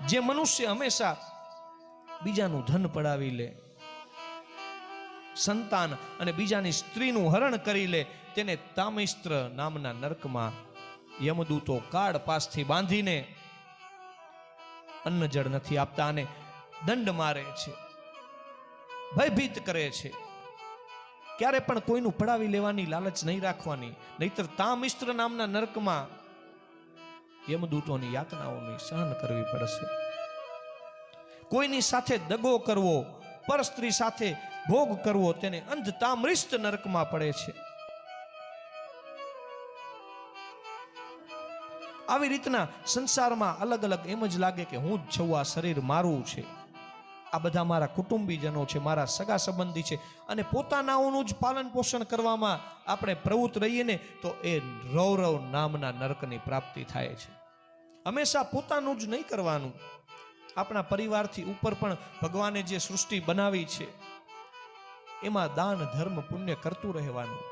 જે મનુષ્ય હંમેશા બીજાનું ધન પડાવી લે, સંતાન અને બીજાની સ્ત્રીનું હરણ કરી લે, તેને તામિસ્ત્ર નામના નરકમાં યમદૂતો કાળ પાસથી બાંધીને અન્ન જળ નથી આપતા અને દંડ મારે છે, ભયભીત કરે છે. ક્યારે પણ કોઈનું પડાવી લેવાની લાલચ નહીં રાખવાની, નહીતર તામિસ્ત્ર નામના નરકમાં યમદૂતોની યાતનાઓની સહન કરવી પડશે. કોઈની સાથે દગો કરવો, પર સ્ત્રી સાથે ભોગ કરવો, તેને અંધ તામ્રિષ્ટ નરકમાં પડે છે. આવી રીતના સંસારમાં અલગ અલગ એમ જ લાગે કે હું જ છું, આ શરીર મારું છે, આ બધા મારા કુટુંબીજનો છે, મારા સગા સંબંધી છે, અને પોતાનાઓનું જ પાલન પોષણ કરવામાં આપણે પ્રવૃત્ત રહીએ ને તો એ રૌરવ નામના નરકની પ્રાપ્તિ થાય છે. હંમેશા પોતાનું જ નહીં કરવાનું, આપણા પરિવારથી ઉપર પણ ભગવાને જે સૃષ્ટિ બનાવી છે એમાં દાન ધર્મ પુણ્ય કરતું રહેવાનું.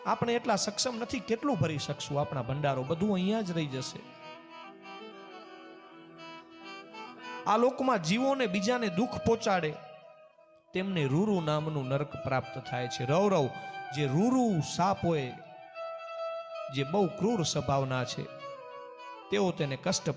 આપણે એટલા સક્ષમ નથી, કેટલું ભરી શકશું આપણા ભંડારો, બધું અહીંયા જ રહી જશે. આ લોકમાં જીવોને બીજાને દુઃખ પહોંચાડે તેમને રૂરુ નામનું નરક પ્રાપ્ત થાય છે. રૌરવ જે રૂરુ સાપ હોય, જે બહુ ક્રૂર સ્વભાવના છે, તેઓ તેને કષ્ટ